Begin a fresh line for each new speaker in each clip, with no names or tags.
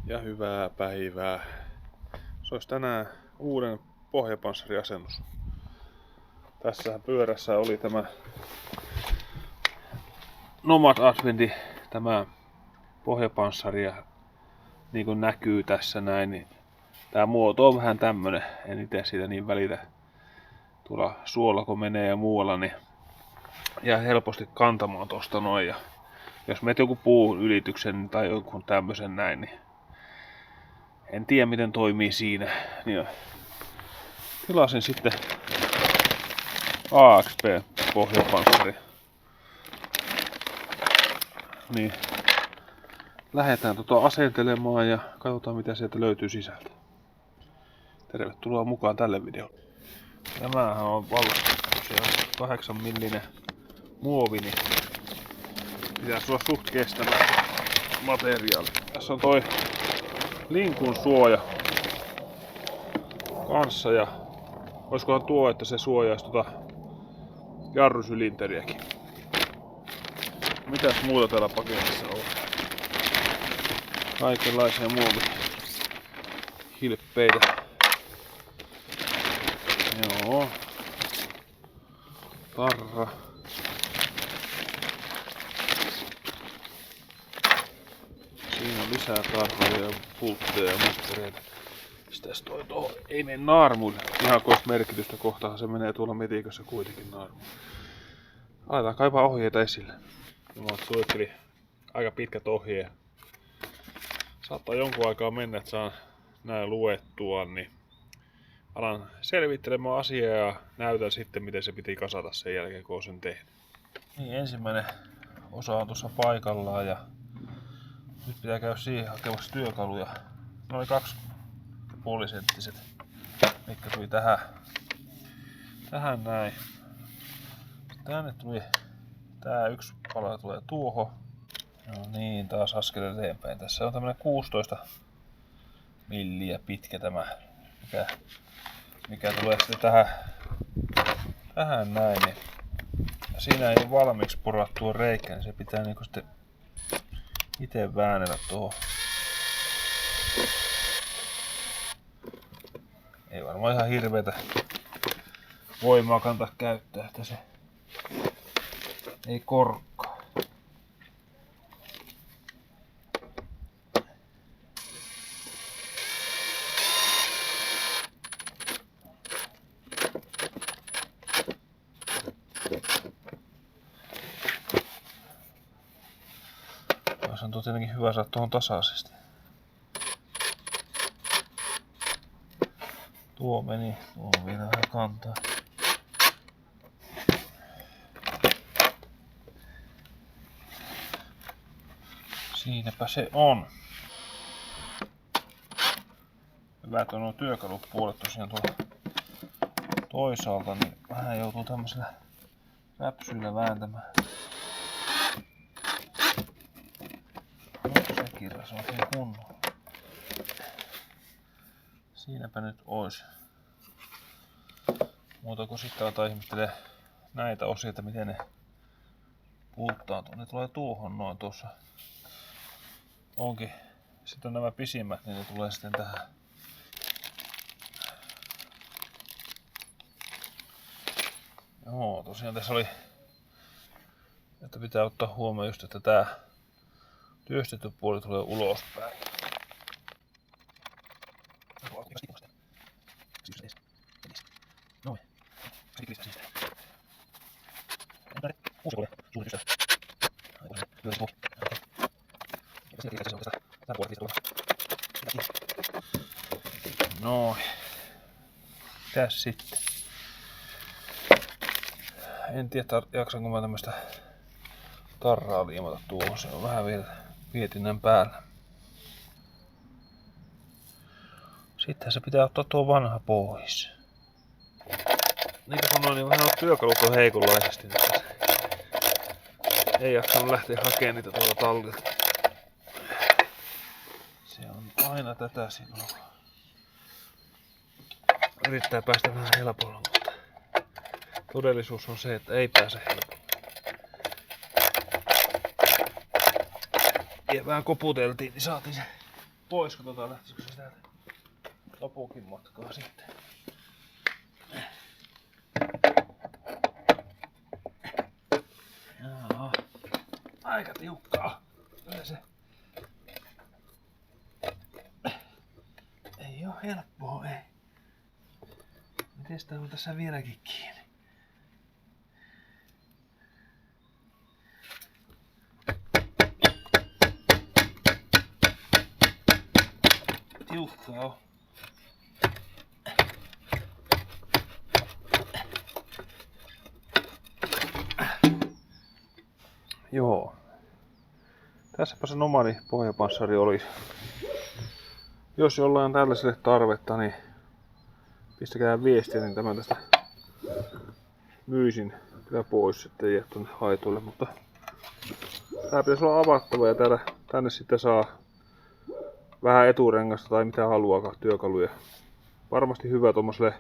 Ja hyvää päivää. Se olisi tänään uuden pohjapanssariasennus. Tässä pyörässä oli tämä Nomad Advendi, tämä pohjapanssari, ja niin kuin näkyy tässä näin, niin tämä muoto on vähän tämmönen. En itse siitä niin välitä. Tuolla suolla kun menee ja muualla, niin jää helposti kantamaan tosta noin. Ja jos menet joku puun ylityksen tai jonkun tämmösen näin, niin en tiedä miten toimii siinä. Niin tilasin sitten AXP pohjapanssari. Niin lähdetään asentelemaan ja katsotaan mitä sieltä löytyy sisältä. Tervetuloa mukaan tälle videolle. Tämähän on valmistettu 8 millinen muovi, niin pitäisi olla suht kestävä materiaali. Tässä on toi linkun suoja kanssa, ja olisikohan tuo, että se suojaisi jarrusylinteriäkin. Mitäs muuta täällä paketissa on? Kaikenlaisia muovihilppeitä. Joo. Tarra. Siinä on lisää tarroja ja pultteja ja mustereita. Mistäs toi tuohon? Ei mene naarmuille. Ihan koista merkitystä, kohtahan se menee tuolla metikössä kuitenkin naarmuille. Aletaan kaivaa ohjeita esille. Mä suunnittelin aika pitkät ohjeet. Saattaa jonkun aikaa mennä, että saan näin luettua, niin alan selvittelemään asiaa ja näytän sitten miten se piti kasata sen jälkeen kun on sen tehnyt. Niin, ensimmäinen osa on tuossa paikallaan ja nyt pitää käydä siihen hakemassa työkaluja. Noin 2,5 senttiset, mitkä tuli tähän näin. Tänne tuli tää yksi pala tulee tuohon. No niin, taas askel eteenpäin. Tässä on tämmönen 16 milliä pitkä tämä, mikä tulee sitten tähän näin. Niin siinä ei ole valmiiksi porattua reikää, niin se pitää niinku sitten itse väännellä tuohon. Ei varmaan ihan hirveetä voimaa kannata käyttää, että se ei korkkaa. On tietenkin hyvä saada tuohon tasaisesti. Tuo meni, tuo vielä vähän kantaa. Siinäpä se on. Hyvät on nuo työkalupuolet tosiaan tuolla toisaalta, niin vähän joutuu tämmöisellä räpsyillä vääntämään. Se kirras on oikein kunnolla. Siinäpä nyt ois. Muuta kuin sitten aletaan ihmettelee näitä osia, että miten ne pulttautuu. Ne tulee tuohon noin tuossa. Onkin. Sitten on nämä pisimmät, niin ne tulee sitten tähän. Joo, tosiaan tässä oli, että pitää ottaa huomioon just, että tää työstetty puoli tulee ulospäin. Noin. Mitäs sitten? En tiedä jaksanko mä tämmöstä tarraa liimata tuohon. Se on vähän vielä mietinnän päällä. Sitten se pitää ottaa tuo vanha pois. Niin kuin sanoin, niin vähän työkalut on heikonlaisesti. Ei jaksanut lähteä hakemaan niitä tuolla tallilta. Se on aina tätä sinua. Yrittää päästä vähän helpolla, mutta todellisuus on se, että ei pääse helpolla. Ja vähän koputeltiin, niin saatiin se pois, katsotaan lähtisikö se täältä lopukin matkaa sitten. Jaa, aika tiukkaa. Kyllä se ei oo helppoa, ei. Mites tää on tässä vieläkin kiinni? Tiukkaa on. Joo. Tässäpä se nomadi pohjapanssari oli. Jos jollain on tällaiselle tarvetta, niin pistäkää viestiä, niin tämän tästä myisin kyllä pois, ettei jää tuonne haitoille, mutta tää pitäisi olla avattava ja tänne sitten saa vähän eturengasta tai mitä haluaa työkaluja. Varmasti hyvä tommoselle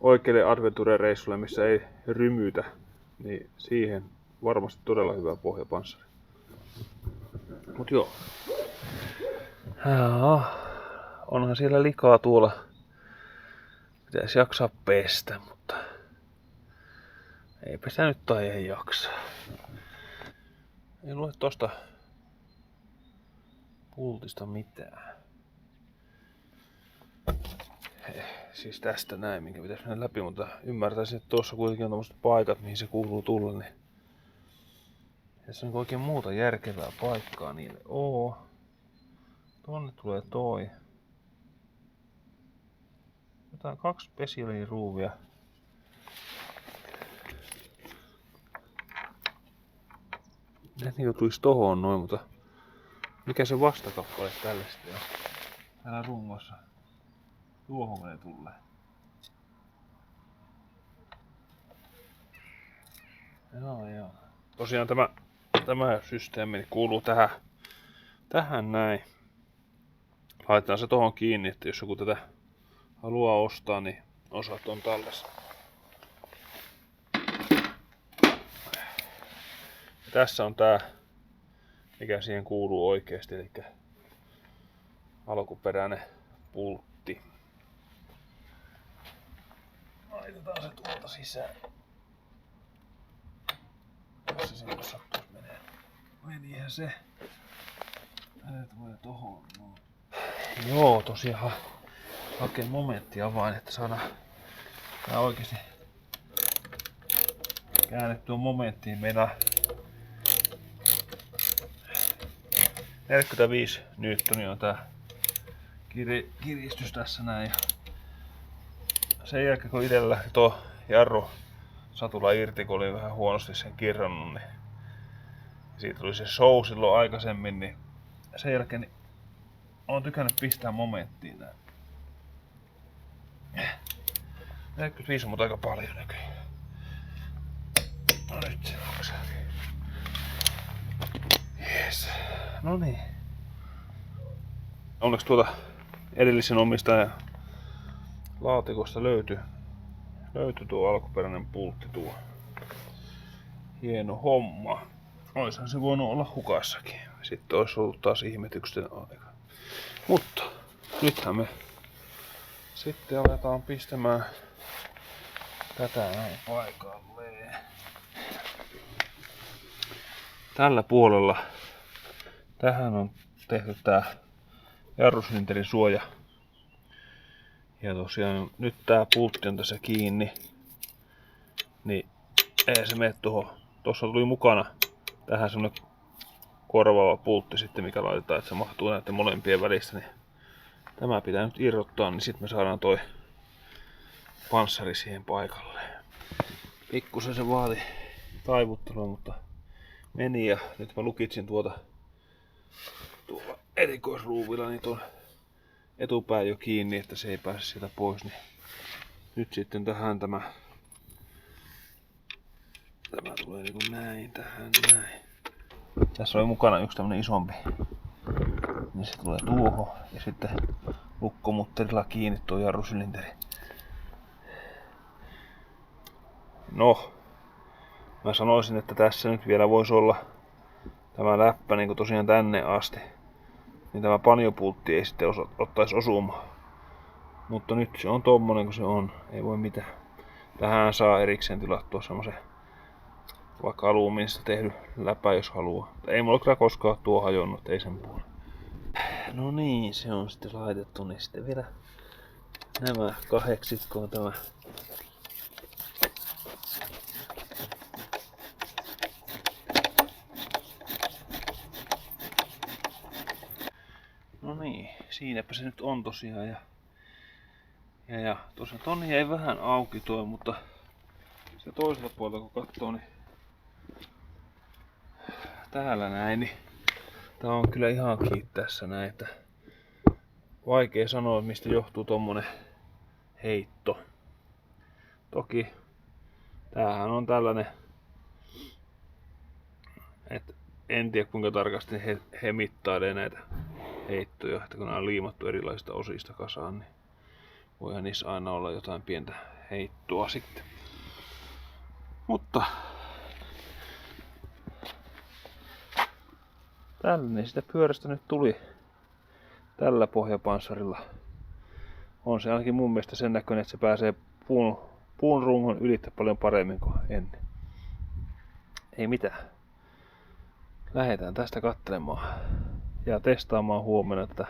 oikealle adventure-reissulle, missä ei rymytä, niin siihen varmasti todella hyvä pohjapanssari. Mut joo. Onhan siellä likaa tuolla. Pitäisi jaksaa pestä, mutta eipä sitä nyt tai ei jaksaa. Ei lue tosta pultista mitään. Siis tästä näin, minkä pitäisi mennä läpi, mutta ymmärtäisin, että tuossa kuitenkin on tommoset paikat, mihin se kuuluu tulla, niin tässä on oikein muuta järkevää paikkaa niille oo. Tuonne tulee toi. Otetaan 2 specialiruuvia. Ne niinku tulisi tohon noin, mutta mikä se vastakappale tälle sitten on? Täällä rungossa. Tuohon ne tulee. Joo. Tosiaan tämä systeemi kuuluu tähän näin. Laitetaan se tohon kiinni, että jos joku tätä haluaa ostaa, niin osat on tallessa. Ja tässä on tää, mikä siihen kuuluu oikeesti, eli alkuperäinen pultti. Laitetaan se tuolta sisään. Jos se sinne sattuisi menee. Menihän se. Tää tulee tohon noin. Joo, tosiaan hakee momenttia vain, että saadaan tää oikeesti käännettyä momenttiin. Meillä 45 newtonia on tää kiristys tässä näin. Sen jälkeen kun itsellä tuo jarru satula irti, kun oli vähän huonosti sen kirrannut, niin siitä tuli se show silloin aikaisemmin, niin sen jälkeen niin olen tykännyt pistää momenttiin näin. 45 on aika paljon näköjään. No nyt se maksaa. Yes. No niin. Onneksi tuota edellisen omistajan laatikosta löytyi tuo alkuperäinen pultti tuo. Hieno homma. Oishan se voinut olla hukassakin. Sitten olisi ollut taas ihmetyksen aika. Mutta nythän me sitten aletaan pistämään tätä näin paikalleen. Tällä puolella tähän on tehty tää jarrusylinterin suoja. Ja tosiaan nyt tää pultti on tässä kiinni. Niin ei se mene tuohon. Tuossa tuli mukana tähän semmonen korvaava pultti sitten, mikä laitetaan, että se mahtuu näiden molempien välistä. Niin tämä pitää nyt irrottaa, niin sitten me saadaan toi panssari siihen paikalle. Pikkusen se vaati taivuttelua, mutta meni ja nyt mä lukitsin tuolla erikoisruuvilla niin tuon etupää jo kiinni, että se ei pääse sieltä pois. Niin nyt sitten tähän tämä tulee niin kuin näin, tähän näin. Tässä oli mukana yksi tämmönen isompi. Niin se tulee tuohon ja sitten lukkomutterilla kiinni tuo jarrusylinteri. No, mä sanoisin, että tässä nyt vielä voisi olla tämä läppä niin kuin tosiaan tänne asti. niin tämä paniopultti ei sitten ottaisi osumaan. Mutta nyt se on tommonen kuin se on, ei voi mitään. Tähän saa erikseen tilattua semmosen vaikka alumiinista tehdy läpä jos haluaa. Ei mulla kyllä koskaan tuo hajonnut, ei sen puolella. No niin, se on sitten laitettu, niin sitten vielä nämä kahdeksikkoon tämä. No niin, siinäpä se nyt on tosiaan ja tosiaan tonne jäi vähän auki toi, mutta se toiselta puolelta kun katsoo, niin täällä näin, niin tää on kyllä ihan kiinni tässä näin, että vaikea sanoa mistä johtuu tommonen heitto. Toki tämähän on tällainen, että en tiedä kuinka tarkasti he mittailee näitä heittoja, että kun nämä on liimattu erilaisista osista kasaan, niin voihan niissä aina olla jotain pientä heittoa sitten. Mutta tällainen sitä pyörästä nyt tuli tällä pohjapanssarilla. On se ainakin mun mielestä sen näköinen, että se pääsee puun rungon ylittä paljon paremmin kuin ennen. Ei mitään. Lähdetään tästä katselemaan ja testaamaan huomenna tätä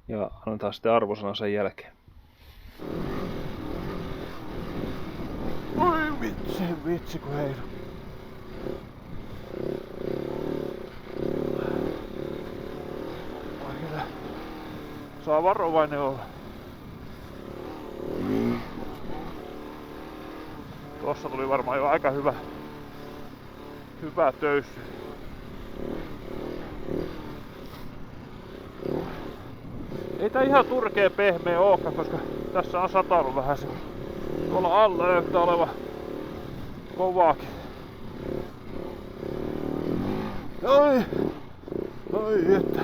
ja annetaan sitten arvosana sen jälkeen. Oi vitsi kun heilu. Kyllä. Saa varovainen olla. Tuossa tuli varmaan jo aika hyvä töyssy. Ei tää ihan turkea pehmeä ookaan, koska tässä on satanut vähän se. Tuolla alla näyttää olevan kovaakin. Ai että.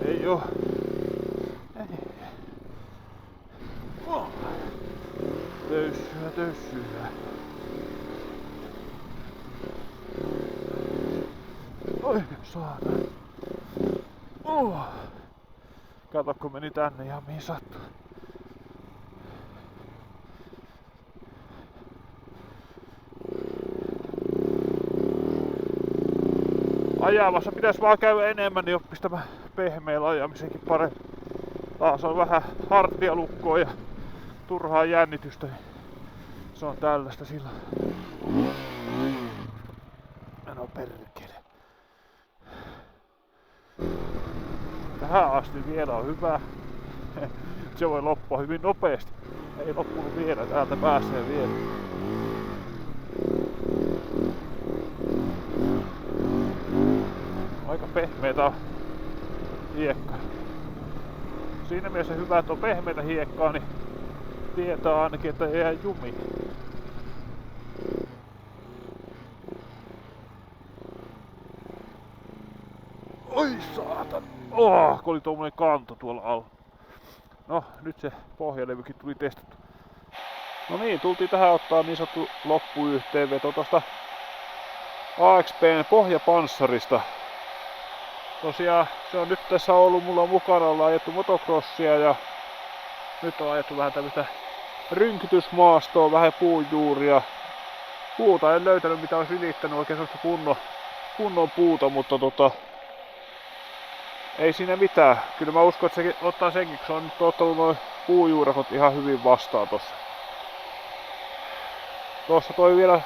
Ei oo. Oh. Töyssyä. Oi saatana. Kato kun meni tänne ihan mihin sattuu. Ajamassa pitäis vaan käydä enemmän, niin oppis tämä pehmeällä ajamisenkin paremmin. Taas on vähän hartialukkoa ja turhaa jännitystä. Se on tällaista silloin. No perkele. Tähän asti vielä on hyvä. Se voi loppua hyvin nopeasti. Ei loppunut vielä, täältä pääsee vielä. Aika pehmeitä hiekka. Siinä mielessä hyvä, että on pehmeitä hiekkaa, niin tietää ainakin, että ei jää jumiin. Oi saatan! Kun oli tuommoinen kanto tuolla alla. No, nyt se pohjalevykin tuli testattu. No niin, tultiin tähän ottaa niin sanottu loppuyhteenveto tosta AXP:n pohjapanssarista. Tosiaan se on nyt tässä ollut mulla mukana, ollaan ajettu motocrossia ja nyt on ajettu vähän tämmöistä rynkytysmaastoa, vähän puunjuuria. Puuta en löytänyt mitä olisi ylittänyt oikein sellaista kunnon puuta, mutta ei siinä mitään. Kyllä mä uskon, että se ottaa senkin, kun se on nyt ottanut noin puujuurakot ihan hyvin vastaan tossa. Tuossa toi vielä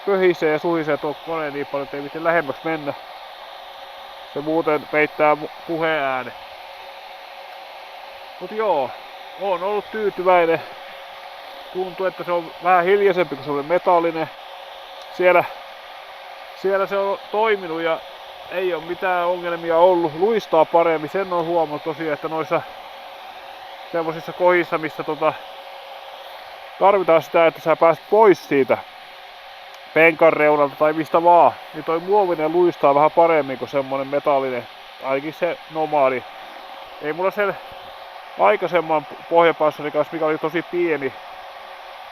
köhisee ja suhisee tuo kone niin paljon, että ei miten lähemmäksi mennä. Se muuten peittää puheen äänen. Mut joo, oon ollut tyytyväinen. Tuntuu, että se on vähän hiljaisempi, kun se on metallinen. Siellä se on toiminut ja ei ole mitään ongelmia ollut. Luistaa paremmin, sen on huomannut tosiaan, että noissa semmosissa kohdissa, missä tarvitaan sitä, että sä pääset pois siitä penkan reunalta tai mistä vaan, niin toi muovinen luistaa vähän paremmin kuin semmonen metallinen, ainakin se normaali. Ei mulla sen aikaisemman pohjapanssarin kanssa, mikä oli tosi pieni,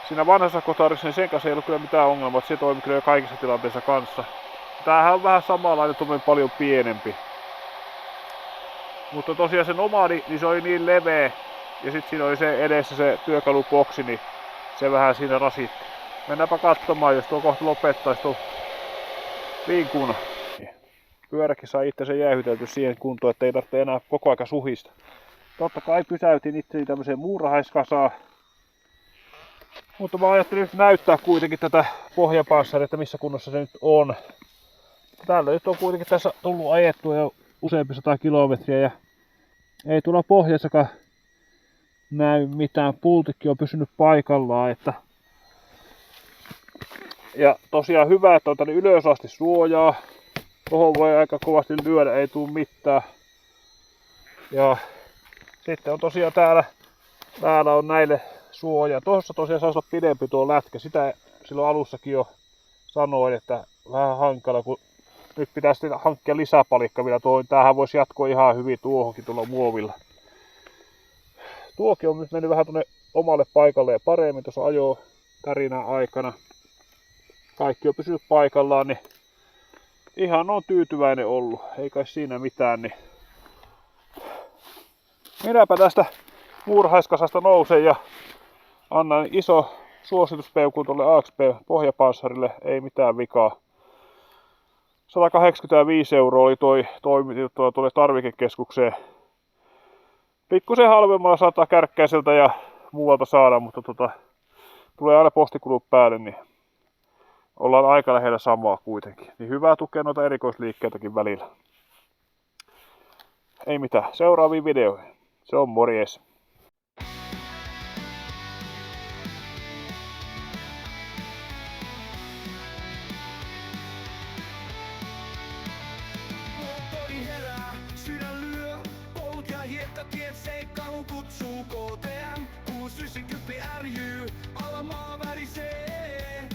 siinä vanhassa kotarissa, niin sen kanssa ei ollut kyllä mitään ongelmaa, että se toimi kyllä kaikissa tilanteissa kanssa. Tämähän on vähän samanlainen, tuommoinen paljon pienempi. Mutta tosiaan se Nomadi, niin se oli niin leveä. Ja sitten siinä oli se edessä se työkaluboksi, niin se vähän siinä rasitti. Mennäänpä katsomaan, jos tuo kohta lopettaisi tuon vinkun. Pyöräkin saa itse se jäähytelty siihen kuntoon, ettei tarvitse enää koko aika suhista. Totta kai pysäytin itseni tämmöiseen muurahaiskasaan. Mutta mä ajattelin nyt näyttää kuitenkin tätä pohjapanssaria, että missä kunnossa se nyt on. Täällä nyt on kuitenkin tässä tullut ajettua jo useampi 100 kilometriä ja ei tuolla pohjassakaan näy mitään. Pultikki on pysynyt paikallaan. Ja tosiaan hyvä, että on tänne ylös asti suojaa. Tuohon voi aika kovasti lyödä, ei tule mitään. Ja sitten on tosiaan täällä on näille suoja. Tuossa tosiaan saisi olla pidempi tuo lätkä. Sitä silloin alussakin jo sanoin, että vähän hankala, kun nyt pitäisi hankkia lisäpalikka vielä tuohon. Tämähän voisi jatkoa ihan hyvin tuohonkin tuolla muovilla. Tuokin on nyt mennyt vähän tuonne omalle paikalle ja paremmin tuossa ajo tärinän aikana. Kaikki on pysynyt paikallaan, niin ihan on tyytyväinen ollut. Ei kai siinä mitään, niin minäpä tästä muurahaiskasasta nousen ja annan iso suosituspeukku tuolle AXP pohjapanssarille, ei mitään vikaa. 185 € oli toi toimitettu tuolle tarvikekeskukseen. Pikkusen halvemmalla saattaa Kärkkäiseltä ja muualta saada, mutta tulee aina postikulut päälle, niin ollaan aika lähellä samaa kuitenkin. Niin hyvä tukea noita erikoisliikkeitäkin välillä. Ei mitään, seuraaviin videoihin. Se on morjes.
Moottori herää, sydän lyö, polkea hiekkatien seikkailu kutsuu KTM. 690 RJ, alamaa värisee.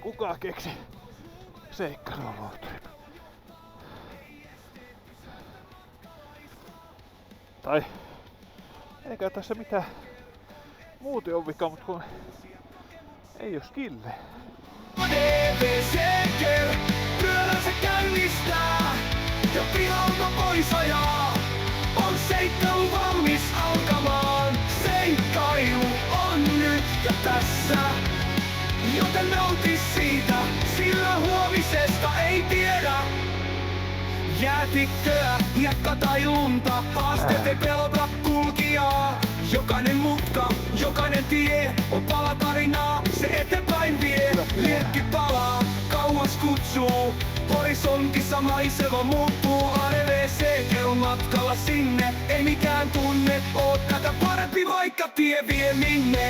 Kuka keksi seikkailua moottori? Tai eikä tässä mitään muuten ole vika, mutta kun ei oo skille.
DVC-kel, pyörän se käynnistää ja pihalta pois ajaa. On seikkailu valmis alkamaan. Seikkailu on nyt ja tässä. Joten nauti siitä, sillä huomisesta ei tiedä. Jäätikköä, hiekka tai lunta, haasteet ei pelota kulkijaa. Jokainen mutka, jokainen tie on pala tarinaa, se eteenpäin vie. Liekki palaa, kauas kutsuu, horisontissa maisema muuttuu. ADVC-kel matkalla sinne, ei mikään tunne, oot tätä parempi vaikka tie vie minne.